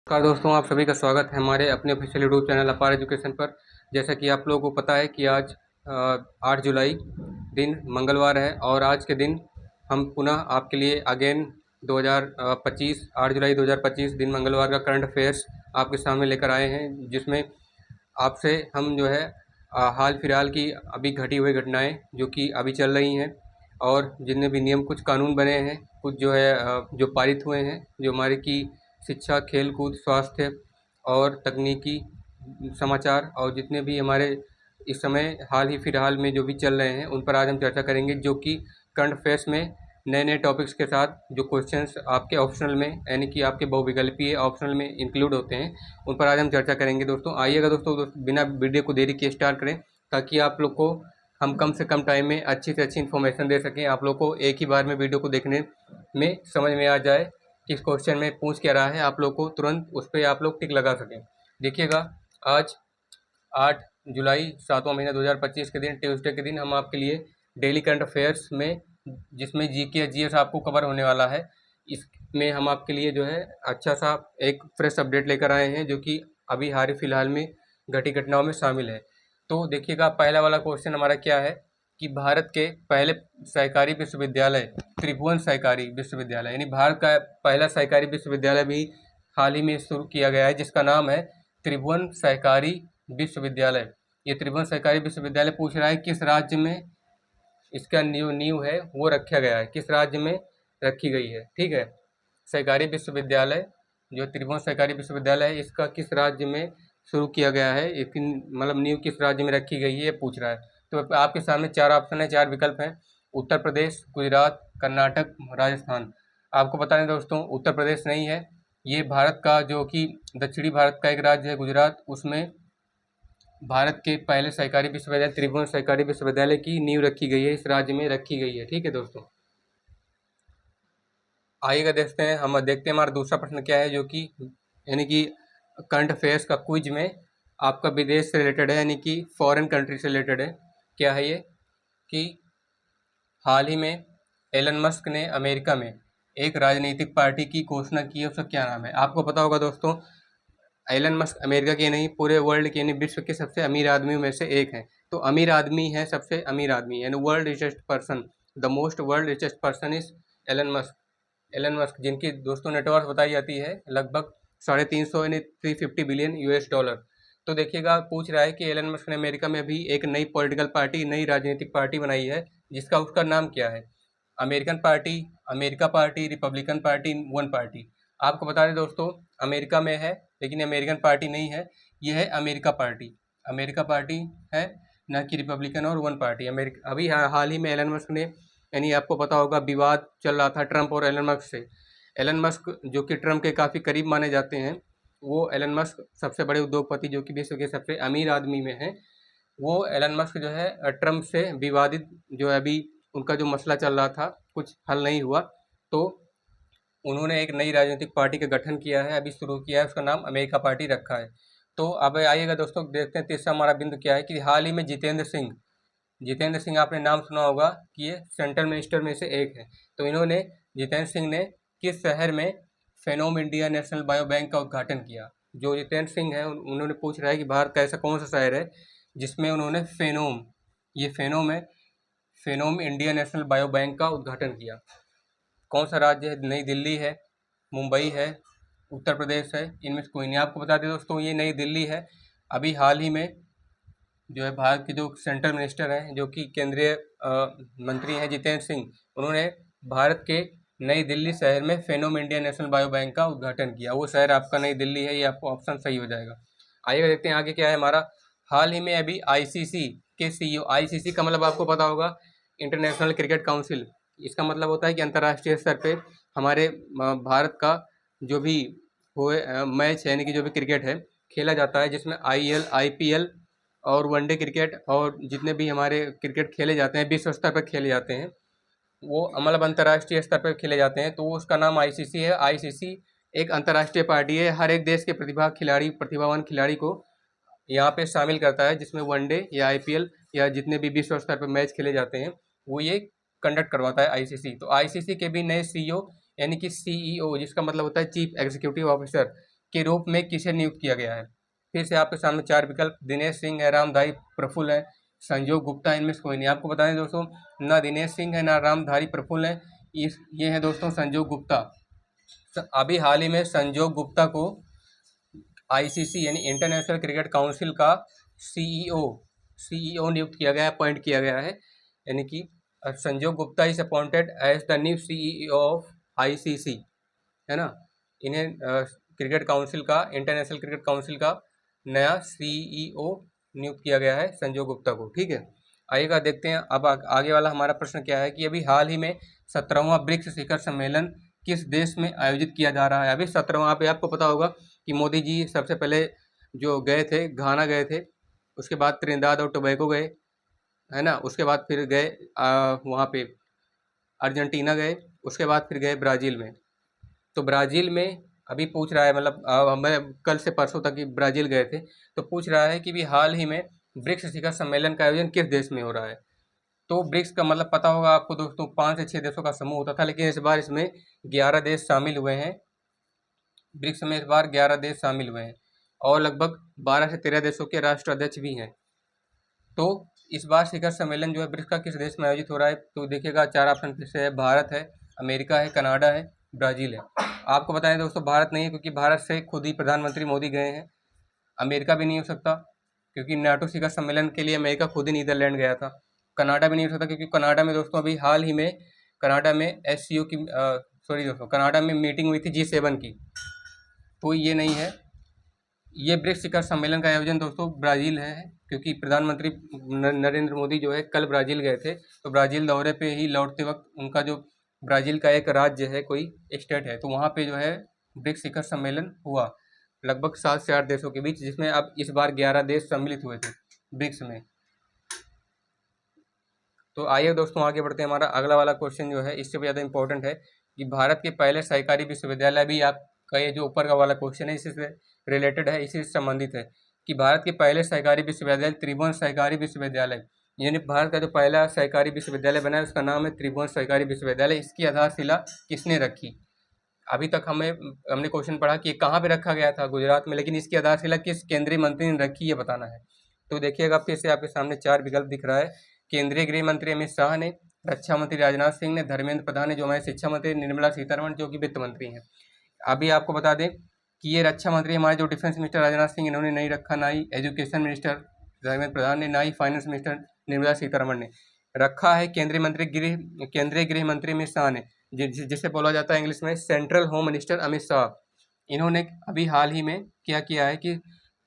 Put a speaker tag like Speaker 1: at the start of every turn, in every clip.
Speaker 1: नमस्कार दोस्तों, आप सभी का स्वागत है हमारे अपने ऑफिशियल यूट्यूब चैनल अपार एजुकेशन पर। जैसा कि आप लोगों को पता है कि आज 8 जुलाई दिन मंगलवार है और आज के दिन हम पुनः आपके लिए अगेन 2025 8 जुलाई 2025 दिन मंगलवार का करंट अफेयर्स आपके सामने लेकर आए हैं, जिसमें आपसे हम जो है हाल फिलहाल की अभी घटी हुई घटनाएं जो कि अभी चल रही हैं और जितने भी नियम कुछ कानून बने हैं, कुछ जो है जो पारित हुए हैं, जो हमारे की शिक्षा, खेल कूद, स्वास्थ्य और तकनीकी समाचार और जितने भी हमारे इस समय हाल ही फिलहाल में जो भी चल रहे हैं उन पर आज हम चर्चा करेंगे, जो कि करंट अफेयर्स में नए नए टॉपिक्स के साथ जो क्वेश्चंस आपके ऑप्शनल में यानी कि आपके बहुविकल्पीय ऑप्शनल में इंक्लूड होते हैं उन पर आज हम चर्चा करेंगे। दोस्तों आइएगा दोस्तों, बिना वीडियो को देरी के स्टार्ट करें ताकि आप लोग को हम कम से कम टाइम में अच्छी से अच्छी इन्फॉर्मेशन दे सकें। आप लोग को एक ही बार में वीडियो को देखने में समझ में आ जाए किस क्वेश्चन में पूछ क्या रहा है, आप लोग को तुरंत उस पर आप लोग टिक लगा सकें। देखिएगा, आज 8 जुलाई 7वां महीना 2025 के दिन ट्यूसडे के दिन हम आपके लिए डेली करंट अफेयर्स में, जिसमें जीके या जीएस आपको कवर होने वाला है, इसमें हम आपके लिए जो है अच्छा सा एक फ्रेश अपडेट लेकर आए हैं जो कि अभी हाल फिलहाल में घटी घटनाओं में शामिल है। तो देखिएगा, पहला वाला क्वेश्चन हमारा क्या है कि भारत के पहले सहकारी विश्वविद्यालय त्रिभुवन सहकारी विश्वविद्यालय यानी भारत का पहला सहकारी विश्वविद्यालय भी हाल ही में शुरू किया गया है, जिसका नाम है त्रिभुवन सहकारी विश्वविद्यालय। ये त्रिभुवन सहकारी विश्वविद्यालय पूछ रहा है किस राज्य में इसका नींव है वो रखा गया है, किस राज्य में रखी गई है। ठीक है, सहकारी विश्वविद्यालय जो त्रिभुवन सहकारी विश्वविद्यालय है, इसका किस राज्य में शुरू किया गया है, इसकी मतलब नींव किस राज्य में रखी गई है ये पूछ रहा है। तो आपके सामने 4 ऑप्शन है, 4 विकल्प हैं: उत्तर प्रदेश, गुजरात, कर्नाटक, राजस्थान। आपको बता दें दोस्तों, उत्तर प्रदेश नहीं है, ये भारत का जो कि दक्षिणी भारत का एक राज्य है गुजरात, उसमें भारत के पहले सहकारी विश्वविद्यालय त्रिभुवन सहकारी विश्वविद्यालय की नींव रखी गई है, इस राज्य में रखी गई है। ठीक है दोस्तों, आइएगा देखते हैं हमारा दूसरा प्रश्न क्या है, जो कि यानी कि करंट अफेयर्स का क्विज में आपका विदेश से रिलेटेड है, यानी कि फॉरेन कंट्री से रिलेटेड है। क्या है ये कि हाल ही में एलन मस्क ने अमेरिका में एक राजनीतिक पार्टी की घोषणा की है, उसका क्या नाम है। आपको पता होगा दोस्तों, एलन मस्क अमेरिका के नहीं पूरे वर्ल्ड के यानी विश्व के सबसे अमीर आदमियों में से एक हैं। तो अमीर आदमी है, सबसे अमीर आदमी यानी world richest person, the most world richest person is Elon Musk. Elon Musk, जिनकी दोस्तों नेटवर्थ बताई जाती है लगभग 350 यानी 350 बिलियन US डॉलर। तो देखिएगा, पूछ रहा है कि एलन मस्क ने अमेरिका में अभी एक नई पॉलिटिकल पार्टी, नई राजनीतिक पार्टी बनाई है, जिसका उसका नाम क्या है। American party, America party, Republican party, one party. आपको बता दें दोस्तों, अमेरिका में है लेकिन अमेरिकन पार्टी नहीं है, यह है अमेरिका पार्टी। अमेरिका पार्टी है, न कि रिपब्लिकन और वन पार्टी। अमेरिका अभी हाल ही में एलन मस्क ने, यानी आपको पता होगा विवाद चल रहा था ट्रंप और एलन मस्क से। एलन मस्क जो कि ट्रंप के काफ़ी करीब माने जाते हैं, वो एलन मस्क सबसे बड़े उद्योगपति जो कि विश्व के सबसे अमीर आदमी में हैं, वो एलन मस्क जो है ट्रंप से विवादित जो है अभी उनका जो मसला चल रहा था कुछ हल नहीं हुआ, तो उन्होंने एक नई राजनीतिक पार्टी का गठन किया है, अभी शुरू किया है, उसका नाम अमेरिका पार्टी रखा है। तो अब आइएगा दोस्तों, देखते हैं तीसरा हमारा बिंदु क्या है कि हाल ही में जितेंद्र सिंह आपने नाम सुना होगा कि ये सेंट्रल मिनिस्टर में से एक है। तो इन्होंने, जितेंद्र सिंह ने किस शहर में फेनोम इंडिया नेशनल बायो बैंक का उद्घाटन किया। जो जितेंद्र सिंह है उन्होंने पूछ रहा है कि भारत का ऐसा कौन सा शहर है जिसमें उन्होंने फेनोम, ये फेनोम है, फेनोम इंडिया नेशनल बायो बैंक का उद्घाटन किया। कौन सा राज्य है, नई दिल्ली है, मुंबई है, उत्तर प्रदेश है, इनमें से कोई नहीं। आपको बता दें दोस्तों, ये नई दिल्ली है। अभी हाल ही में जो है भारत के जो सेंट्रल मिनिस्टर हैं, जो कि केंद्रीय मंत्री हैं जितेंद्र सिंह, उन्होंने भारत के नई दिल्ली शहर में फेनोम इंडिया नेशनल बायो बैंक का उद्घाटन किया। वो शहर आपका नई दिल्ली है, ये आपको ऑप्शन सही हो जाएगा। आइएगा देखते हैं आगे क्या है हमारा। हाल ही में अभी आईसीसी के सीईओ, आईसीसी का मतलब आपको पता होगा इंटरनेशनल क्रिकेट काउंसिल, इसका मतलब होता है कि अंतर्राष्ट्रीय स्तर पे हमारे भारत का जो भी मैच है, यानी कि जो भी क्रिकेट है खेला जाता है, जिसमें आईएल, आईपीएल और वनडे क्रिकेट और जितने भी हमारे क्रिकेट खेले जाते हैं विश्व स्तर पर खेले जाते हैं, वो मतलब अंतर्राष्ट्रीय स्तर पर खेले जाते हैं, तो उसका नाम आईसीसी है। आईसीसी एक अंतर्राष्ट्रीय पार्टी है, हर एक देश के प्रतिभावान खिलाड़ी को यहाँ पे शामिल करता है, जिसमें वनडे या आईपीएल या जितने भी विश्व स्तर पर मैच खेले जाते हैं वो ये कंडक्ट करवाता है आईसीसी। तो आईसीसी के भी नए सीईओ यानी कि सीईओ, जिसका मतलब होता है चीफ एग्जीक्यूटिव ऑफिसर, के रूप में किसे नियुक्त किया गया है? फिर से आपके सामने चार विकल्प, दिनेश सिंह है, रामधारी प्रफुल्ल है, संजोग गुप्ता, इनमें से कोई नहीं। आपको बता दें दोस्तों, ना दिनेश सिंह है ना रामधारी प्रफुल्ल है, ये है दोस्तों संजोग गुप्ता। अभी हाल ही में संजोग गुप्ता को आईसीसी यानी इंटरनेशनल क्रिकेट काउंसिल का सीईओ नियुक्त किया गया है, अपॉइंट किया गया है। यानी कि Sanjog Gupta is appointed as the new CEO of ICC, है ना। इन्हें क्रिकेट काउंसिल का, इंटरनेशनल क्रिकेट काउंसिल का नया सीईओ नियुक्त किया गया है संजोग गुप्ता को, ठीक है। आइएगा देखते हैं अब आगे वाला हमारा प्रश्न क्या है कि अभी हाल ही में 17वां ब्रिक्स शिखर सम्मेलन किस देश में आयोजित किया जा रहा है? अभी 17वां, पे आपको पता होगा कि मोदी जी सबसे पहले जो गए थे, घाना गए थे, उसके बाद त्रिनिदाद और टोबैगो गए, है ना। उसके बाद फिर गए वहाँ पे अर्जेंटीना गए, उसके बाद फिर गए ब्राज़ील में। तो ब्राज़ील में अभी पूछ रहा है, मतलब मैं कल से परसों तक ही ब्राज़ील गए थे, तो पूछ रहा है कि भी हाल ही में ब्रिक्स शिखर सम्मेलन का आयोजन किस देश में हो रहा है? तो ब्रिक्स का मतलब पता होगा आपको दोस्तों, 5 से 6 देशों का समूह होता था, लेकिन इस बार इसमें 11 देश शामिल हुए हैं। ब्रिक्स में इस बार 11 देश शामिल हुए हैं और लगभग 12 से 13 देशों के राष्ट्राध्यक्ष भी हैं। तो इस बार शिखर सम्मेलन जो है ब्रिक्स का किस देश में आयोजित हो रहा है? तो देखिएगा, 4 ऑप्शन फिर से है, भारत है, अमेरिका है, कनाडा है, ब्राज़ील है। आपको बताएं दोस्तों, भारत नहीं है क्योंकि भारत से खुद ही प्रधानमंत्री मोदी गए हैं। अमेरिका भी नहीं हो सकता क्योंकि नाटो शिखर सम्मेलन के लिए अमेरिका खुद ही नीदरलैंड गया था। कनाडा भी नहीं हो सकता क्योंकि कनाडा में दोस्तों अभी हाल ही में कनाडा में एससीओ की सॉरी दोस्तों, कनाडा में मीटिंग हुई थी G7 की, तो ये नहीं है। ये ब्रिक्स शिखर सम्मेलन का आयोजन दोस्तों ब्राज़ील है, क्योंकि प्रधानमंत्री नरेंद्र मोदी जो है कल ब्राज़ील गए थे, तो ब्राज़ील दौरे पे ही लौटते वक्त उनका जो ब्राज़ील का एक राज्य है, कोई स्टेट है, तो वहाँ पे जो है ब्रिक्स शिखर सम्मेलन हुआ लगभग 7 से 8 देशों के बीच, जिसमें अब इस बार 11 देश सम्मिलित हुए थे ब्रिक्स में। तो आइए दोस्तों आगे बढ़ते हैं। हमारा अगला वाला क्वेश्चन जो है इससे भी ज़्यादा इंपॉर्टेंट है कि भारत के पहले सहकारी विश्वविद्यालय, भी आपका ये जो ऊपर का वाला क्वेश्चन है इसी से रिलेटेड है, इसी से संबंधित है कि भारत के पहले सहकारी विश्वविद्यालय त्रिभुवन सहकारी विश्वविद्यालय, यानी भारत का जो पहला सहकारी विश्वविद्यालय बना है उसका नाम है त्रिभुवन सहकारी विश्वविद्यालय। इसकी आधारशिला किसने रखी? अभी तक हमने क्वेश्चन पढ़ा कि कहाँ पे रखा गया था, गुजरात में, लेकिन इसकी आधारशिला किस केंद्रीय मंत्री ने रखी, ये बताना है। तो देखिएगा फिर से आपके सामने 4 विकल्प दिख रहा है। केंद्रीय गृह मंत्री अमित शाह ने, रक्षा मंत्री राजनाथ सिंह ने, धर्मेंद्र प्रधान ने जो हमारे शिक्षा मंत्री, निर्मला सीतारमण जो कि वित्त मंत्री हैं। अभी आपको बता दें कि ये रक्षा मंत्री हमारे जो डिफेंस मिनिस्टर राजनाथ सिंह, इन्होंने नहीं रखा, ना ही एजुकेशन मिनिस्टर धर्मेंद्र प्रधान ने, ना ही फाइनेंस मिनिस्टर निर्मला सीतारमण ने रखा है। केंद्रीय गृह मंत्री अमित शाह ने, जिसे बोला जाता है इंग्लिश में central home minister Amit Shah, इन्होंने अभी हाल ही में क्या किया है कि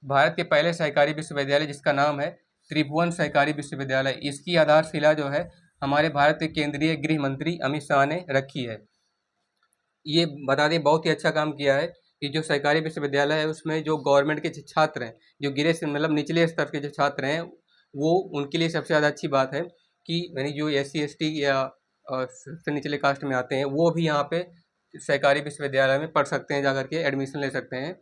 Speaker 1: भारत के पहले सहकारी विश्वविद्यालय जिसका नाम है त्रिभुवन सहकारी विश्वविद्यालय, इसकी आधारशिला जो है हमारे भारत के केंद्रीय गृह मंत्री अमित शाह ने रखी है। ये बता दें, बहुत ही अच्छा काम किया है कि जो सरकारी विश्वविद्यालय है उसमें जो गवर्नमेंट के छात्र हैं, जो गिरे से मतलब निचले स्तर के जो छात्र हैं, वो उनके लिए सबसे ज़्यादा अच्छी बात है कि यानी जो SC ST या सबसे निचले कास्ट में आते हैं वो भी यहाँ पे सरकारी विश्वविद्यालय में पढ़ सकते हैं, जाकर के एडमिशन ले सकते हैं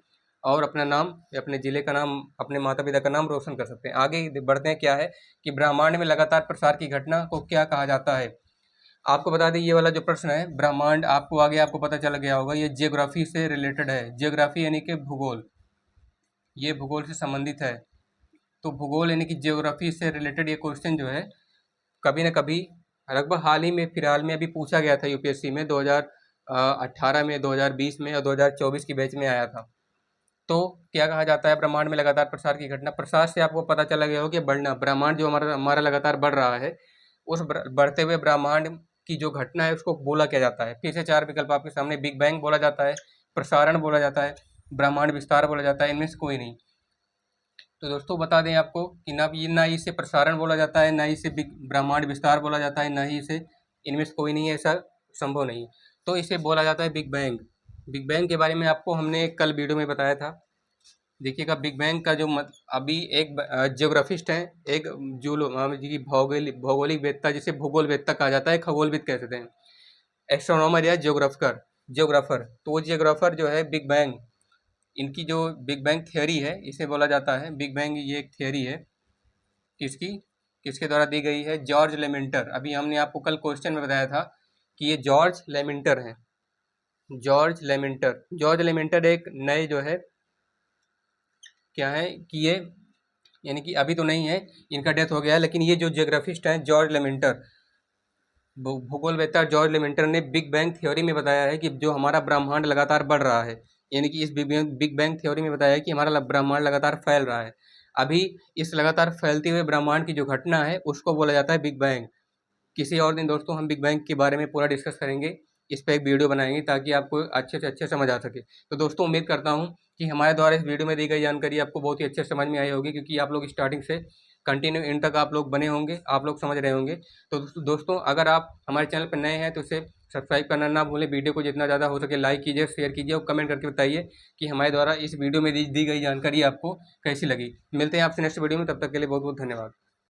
Speaker 1: और अपना नाम, अपने ज़िले का नाम, अपने माता पिता का नाम रोशन कर सकते हैं। आगे बढ़ते हैं, क्या है कि ब्रह्मांड में लगातार प्रसार की घटना को क्या कहा जाता है? आपको बता दें, ये वाला जो प्रश्न है ब्रह्मांड, आपको आगे आपको पता चल गया होगा, ये जियोग्राफी से रिलेटेड है। जियोग्राफी यानी कि भूगोल, ये भूगोल से संबंधित है। तो भूगोल यानी कि जियोग्राफी से रिलेटेड ये क्वेश्चन जो है कभी ना कभी लगभग हाल ही में, फिलहाल में अभी पूछा गया था यूपीएससी में 2018 में, 2020 में और 2024 की बैच में आया था। तो क्या कहा जाता है ब्रह्मांड में लगातार प्रसार की घटना? प्रसार से आपको पता चला गया हो कि बढ़ना, ब्रह्मांड जो हमारा लगातार बढ़ रहा है, उस बढ़ते हुए ब्रह्मांड की जो घटना है उसको बोला क्या जाता है? फिर से 4 विकल्प आपके सामने, बिग बैंग बोला जाता है, प्रसारण बोला जाता है, ब्रह्मांड विस्तार बोला जाता है, इनमें से कोई नहीं। तो दोस्तों बता दें आपको कि ना इसे प्रसारण बोला जाता है, ना ही इसे ब्रह्मांड विस्तार बोला जाता है, ना ही इसे, इनमें से कोई नहीं है, ऐसा संभव नहीं। तो इसे बोला जाता है बिग बैंग। बिग बैंग के बारे में आपको हमने कल वीडियो में बताया था। देखिएगा, बिग बैंग का जो अभी एक जियोग्राफिस्ट हैं, एक जी भौगोलिकवेत्ता, जिसे भूगोलवेत्ता कहा जाता है, खगोलविद कह सकते हैं, एस्ट्रोनॉमर या जियोग्राफर। तो वो जियोग्राफर जो है बिग बैंग, इनकी जो बिग बैंग थियोरी है इसे बोला जाता है बिग बैंग। ये एक थियोरी है, किसकी, किसके द्वारा दी गई है? जॉर्ज लेमेंटर। अभी हमने आपको कल क्वेश्चन में बताया था कि ये जॉर्ज लेमेंटर हैं। जॉर्ज लेमेंटर एक नए जो है क्या है कि ये यानी कि अभी तो नहीं है, इनका डेथ हो गया है, लेकिन ये जो जियोग्राफिस्ट हैं जॉर्ज लेमेंटर, भूगोलवेत्ता जॉर्ज लेमेंटर ने बिग बैंग थ्योरी में बताया है कि जो हमारा ब्रह्मांड लगातार बढ़ रहा है, यानी कि इस बिग बैंग थ्योरी में बताया है कि हमारा ब्रह्मांड लगातार फैल रहा है। अभी इस लगातार फैलते हुए ब्रह्मांड की जो घटना है उसको बोला जाता है बिग बैंग। किसी और दिन दोस्तों हम बिग बैंग के बारे में पूरा डिस्कस करेंगे, इस पर एक वीडियो बनाएंगे ताकि आपको अच्छे से अच्छे समझ आ सके। तो दोस्तों उम्मीद करता हूँ कि हमारे द्वारा इस वीडियो में दी गई जानकारी आपको बहुत ही अच्छे से समझ में आई होगी, क्योंकि आप लोग स्टार्टिंग से कंटिन्यू इन तक आप लोग बने होंगे, आप लोग समझ रहे होंगे। तो दोस्तों अगर आप हमारे चैनल पर नए हैं तो इसे सब्सक्राइब करना ना भूलें, वीडियो को जितना ज़्यादा हो सके लाइक कीजिए, शेयर कीजिए और कमेंट करके बताइए कि हमारे द्वारा इस वीडियो में दी गई जानकारी आपको कैसी लगी। मिलते हैं आपसे नेक्स्ट वीडियो में, तब तक के लिए बहुत बहुत धन्यवाद।